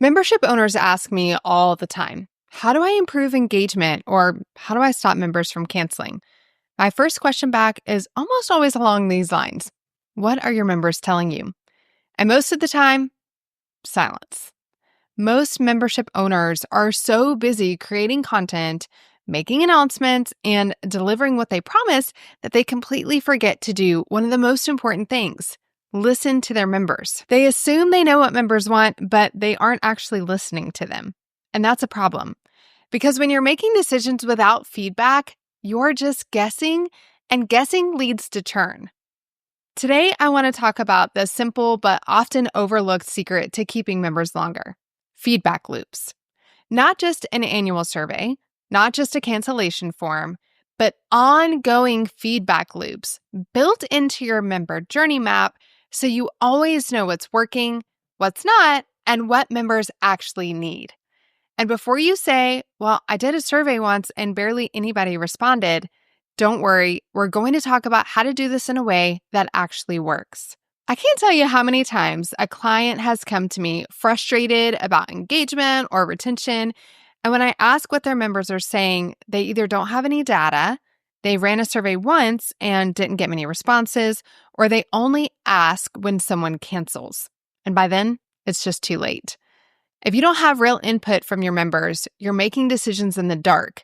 Membership owners ask me all the time, how do I improve engagement or how do I stop members from canceling? My first question back is almost always along these lines. What are your members telling you? And most of the time, silence. Most membership owners are so busy creating content, making announcements, and delivering what they promise that they completely forget to do one of the most important things: listen to their members. They assume they know what members want, but they aren't actually listening to them. And that's a problem. Because when you're making decisions without feedback, you're just guessing, and guessing leads to churn. Today, I want to talk about the simple but often overlooked secret to keeping members longer: feedback loops. Not just an annual survey, not just a cancellation form, but ongoing feedback loops built into your member journey map so you always know what's working, what's not, and what members actually need. And before you say, well, I did a survey once and barely anybody responded, don't worry, we're going to talk about how to do this in a way that actually works. I can't tell you how many times a client has come to me frustrated about engagement or retention, and when I ask what their members are saying, they either don't have any data, they ran a survey once and didn't get many responses, or they only ask when someone cancels. And by then, it's just too late. If you don't have real input from your members, you're making decisions in the dark.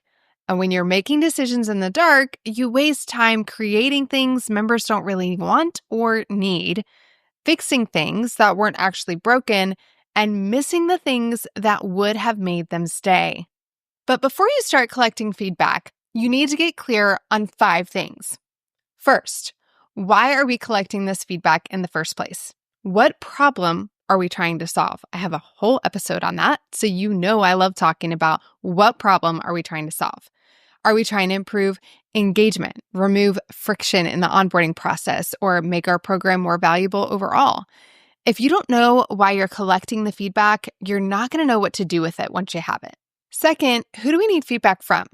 And when you're making decisions in the dark, you waste time creating things members don't really want or need, fixing things that weren't actually broken, and missing the things that would have made them stay. But before you start collecting feedback, you need to get clear on 5 things. First, why are we collecting this feedback in the first place? What problem are we trying to solve? I have a whole episode on that, so you know I love talking about what problem are we trying to solve. Are we trying to improve engagement, remove friction in the onboarding process, or make our program more valuable overall? If you don't know why you're collecting the feedback, you're not going to know what to do with it once you have it. Second, who do we need feedback from?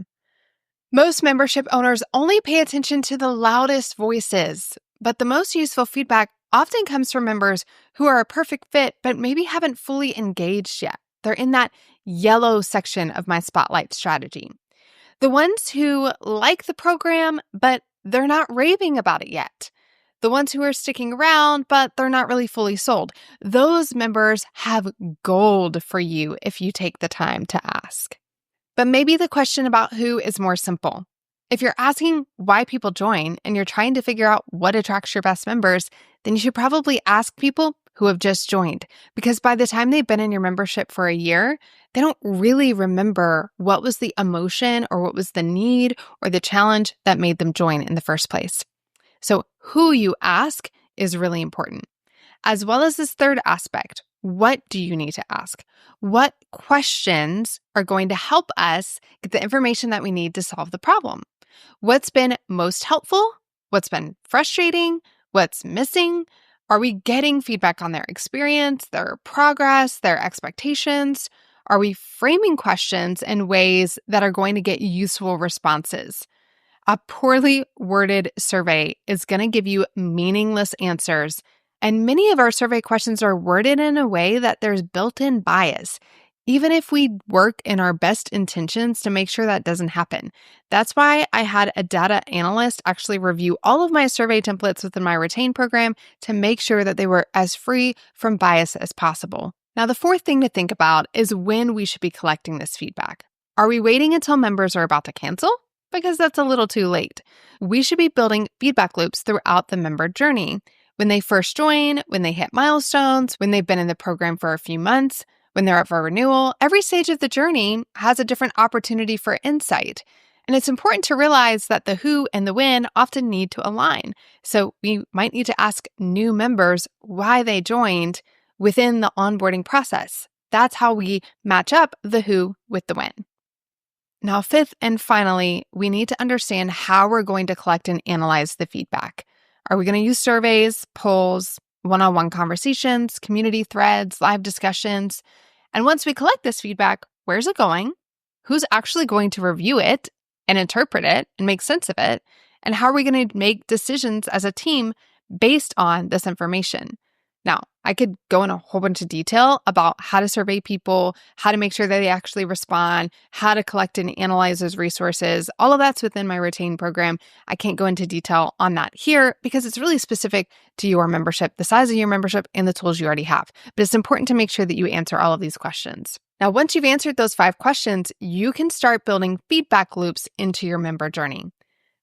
Most membership owners only pay attention to the loudest voices, but the most useful feedback often comes from members who are a perfect fit but maybe haven't fully engaged yet. They're in that yellow section of my spotlight strategy. The ones who like the program, but they're not raving about it yet. The ones who are sticking around, but they're not really fully sold. Those members have gold for you if you take the time to ask. But maybe the question about who is more simple. If you're asking why people join and you're trying to figure out what attracts your best members, then you should probably ask people who have just joined, because by the time they've been in your membership for a year, they don't really remember what was the emotion or what was the need or the challenge that made them join in the first place. So who you ask is really important. As well as this third aspect, what do you need to ask? What questions are going to help us get the information that we need to solve the problem? What's been most helpful? What's been frustrating? What's missing? Are we getting feedback on their experience, their progress, their expectations? Are we framing questions in ways that are going to get useful responses? A poorly worded survey is going to give you meaningless answers, and many of our survey questions are worded in a way that there's built-in bias, even if we work in our best intentions to make sure that doesn't happen. That's why I had a data analyst actually review all of my survey templates within my Retain program to make sure that they were as free from bias as possible. Now, the fourth thing to think about is when we should be collecting this feedback. Are we waiting until members are about to cancel? Because that's a little too late. We should be building feedback loops throughout the member journey. When they first join, when they hit milestones, when they've been in the program for a few months, when they're up for renewal, every stage of the journey has a different opportunity for insight. And it's important to realize that the who and the when often need to align. So we might need to ask new members why they joined within the onboarding process. That's how we match up the who with the when. Now, fifth and finally, we need to understand how we're going to collect and analyze the feedback. Are we going to use surveys, polls, one-on-one conversations, community threads, live discussions? And once we collect this feedback, where's it going? Who's actually going to review it and interpret it and make sense of it? And how are we going to make decisions as a team based on this information? Now, I could go in a whole bunch of detail about how to survey people, how to make sure that they actually respond, how to collect and analyze those resources. All of that's within my Retain program. I can't go into detail on that here because it's really specific to your membership, the size of your membership, and the tools you already have. But it's important to make sure that you answer all of these questions. Now, once you've answered those 5 questions, you can start building feedback loops into your member journey.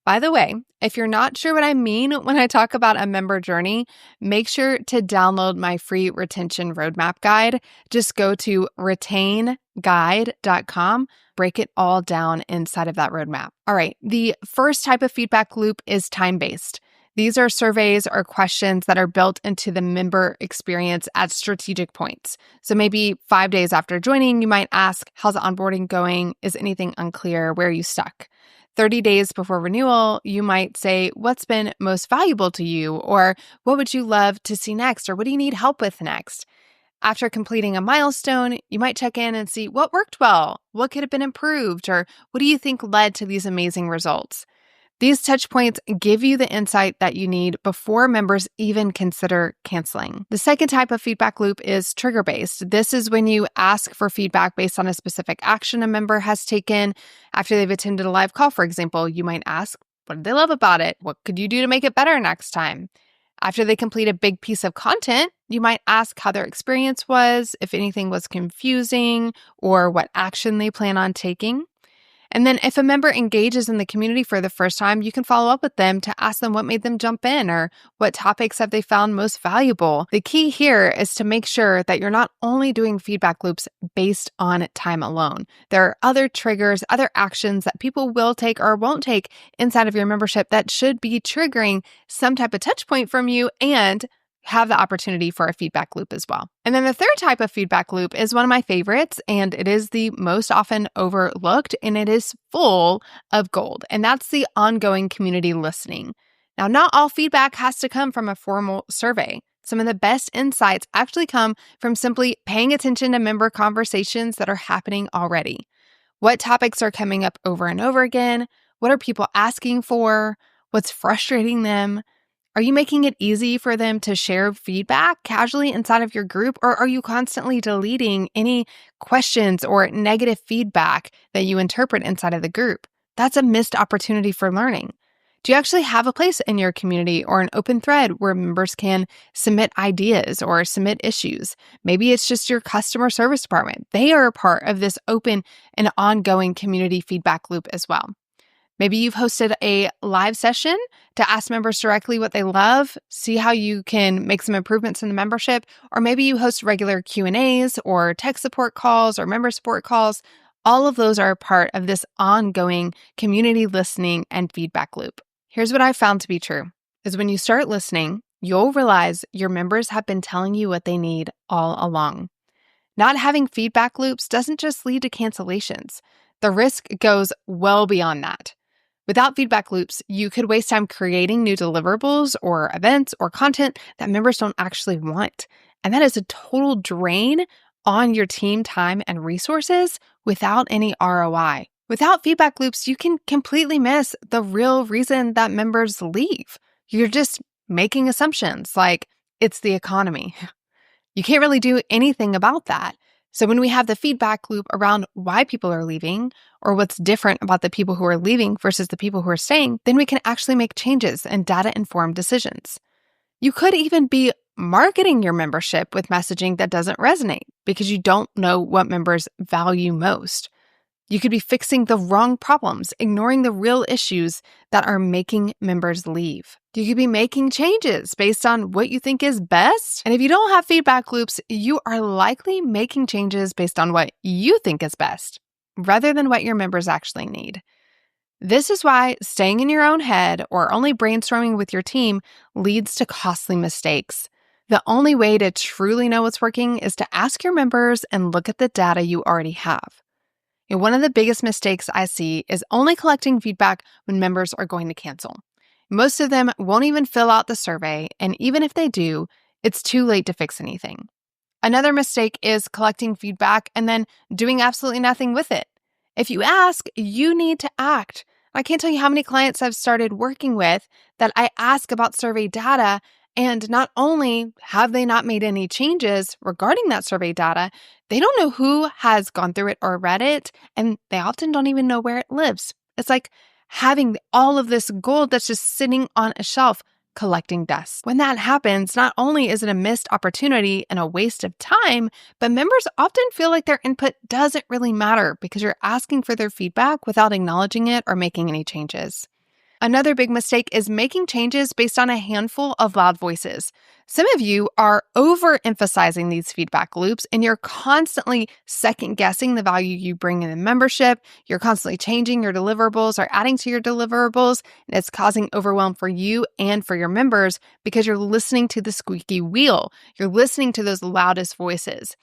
By the way, if you're not sure what I mean when I talk about a member journey, make sure to download my free retention roadmap guide. Just go to retainguide.com, break it all down inside of that roadmap. All right, the first type of feedback loop is time-based. These are surveys or questions that are built into the member experience at strategic points. So maybe 5 days after joining, you might ask, how's the onboarding going? Is anything unclear? Where are you stuck? 30 days before renewal, you might say, what's been most valuable to you? Or what would you love to see next? Or what do you need help with next? After completing a milestone, you might check in and see what worked well, what could have been improved, or what do you think led to these amazing results? These touch points give you the insight that you need before members even consider canceling. The second type of feedback loop is trigger-based. This is when you ask for feedback based on a specific action a member has taken. After they've attended a live call, for example, you might ask, what did they love about it? What could you do to make it better next time? After they complete a big piece of content, you might ask how their experience was, if anything was confusing, or what action they plan on taking. And then if a member engages in the community for the first time, you can follow up with them to ask them what made them jump in or what topics have they found most valuable. The key here is to make sure that you're not only doing feedback loops based on time alone. There are other triggers, other actions that people will take or won't take inside of your membership that should be triggering some type of touch point from you and have the opportunity for a feedback loop as well. And then the third type of feedback loop is one of my favorites, and it is the most often overlooked, and it is full of gold. And that's the ongoing community listening. Now, not all feedback has to come from a formal survey. Some of the best insights actually come from simply paying attention to member conversations that are happening already. What topics are coming up over and over again? What are people asking for? What's frustrating them? Are you making it easy for them to share feedback casually inside of your group, or are you constantly deleting any questions or negative feedback that you interpret inside of the group? That's a missed opportunity for learning. Do you actually have a place in your community or an open thread where members can submit ideas or submit issues? Maybe it's just your customer service department. They are a part of this open and ongoing community feedback loop as well. Maybe you've hosted a live session to ask members directly what they love, see how you can make some improvements in the membership, or maybe you host regular Q&As or tech support calls or member support calls. All of those are a part of this ongoing community listening and feedback loop. Here's what I've found to be true, is when you start listening, you'll realize your members have been telling you what they need all along. Not having feedback loops doesn't just lead to cancellations. The risk goes well beyond that. Without feedback loops, you could waste time creating new deliverables or events or content that members don't actually want. And that is a total drain on your team time and resources without any ROI. Without feedback loops, you can completely miss the real reason that members leave. You're just making assumptions like it's the economy. You can't really do anything about that. So when we have the feedback loop around why people are leaving or what's different about the people who are leaving versus the people who are staying, then we can actually make changes and data-informed decisions. You could even be marketing your membership with messaging that doesn't resonate because you don't know what members value most. You could be fixing the wrong problems, ignoring the real issues that are making members leave. You could be making changes based on what you think is best. And if you don't have feedback loops, you are likely making changes based on what you think is best, rather than what your members actually need. This is why staying in your own head or only brainstorming with your team leads to costly mistakes. The only way to truly know what's working is to ask your members and look at the data you already have. And one of the biggest mistakes I see is only collecting feedback when members are going to cancel. Most of them won't even fill out the survey, and even if they do, it's too late to fix anything. Another mistake is collecting feedback and then doing absolutely nothing with it. If you ask, you need to act. I can't tell you how many clients I've started working with that I ask about survey data And not only have they not made any changes regarding that survey data, they don't know who has gone through it or read it, and they often don't even know where it lives. It's like having all of this gold that's just sitting on a shelf collecting dust. When that happens, not only is it a missed opportunity and a waste of time, but members often feel like their input doesn't really matter because you're asking for their feedback without acknowledging it or making any changes. Another big mistake is making changes based on a handful of loud voices. Some of you are overemphasizing these feedback loops and you're constantly second guessing the value you bring in the membership. You're constantly changing your deliverables or adding to your deliverables, and it's causing overwhelm for you and for your members because you're listening to the squeaky wheel. You're listening to those loudest voices.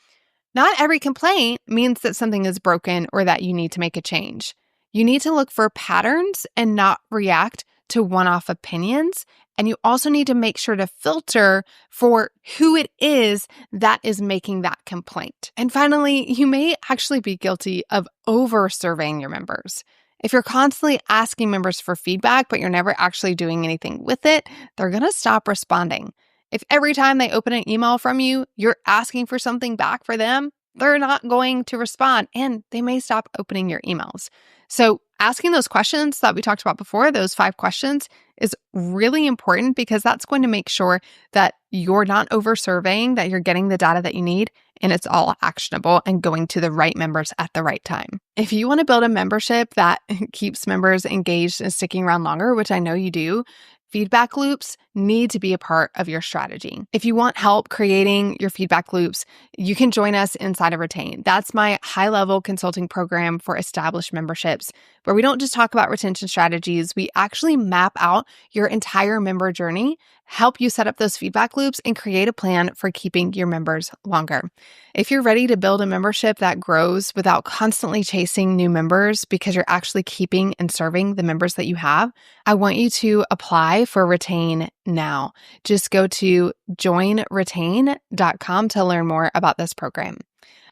Not every complaint means that something is broken or that you need to make a change. You need to look for patterns and not react to one-off opinions. And you also need to make sure to filter for who it is that is making that complaint. And finally, you may actually be guilty of over-surveying your members. If you're constantly asking members for feedback, but you're never actually doing anything with it, they're going to stop responding. If every time they open an email from you, you're asking for something back for them, they're not going to respond and they may stop opening your emails. So asking those questions that we talked about before, those 5 questions, is really important because that's going to make sure that you're not over surveying, that you're getting the data that you need, and it's all actionable and going to the right members at the right time. If you want to build a membership that keeps members engaged and sticking around longer, which I know you do, feedback loops need to be a part of your strategy. If you want help creating your feedback loops, you can join us inside of Retain. That's my high-level consulting program for established memberships, where we don't just talk about retention strategies, we actually map out your entire member journey, help you set up those feedback loops, and create a plan for keeping your members longer. If you're ready to build a membership that grows without constantly chasing new members because you're actually keeping and serving the members that you have, I want you to apply for Retain now. Just go to joinretain.com to learn more about this program.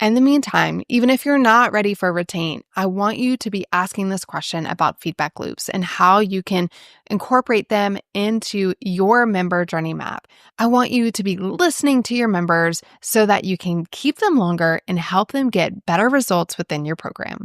In the meantime, even if you're not ready for Retain, I want you to be asking this question about feedback loops and how you can incorporate them into your member journey map. I want you to be listening to your members so that you can keep them longer and help them get better results within your program.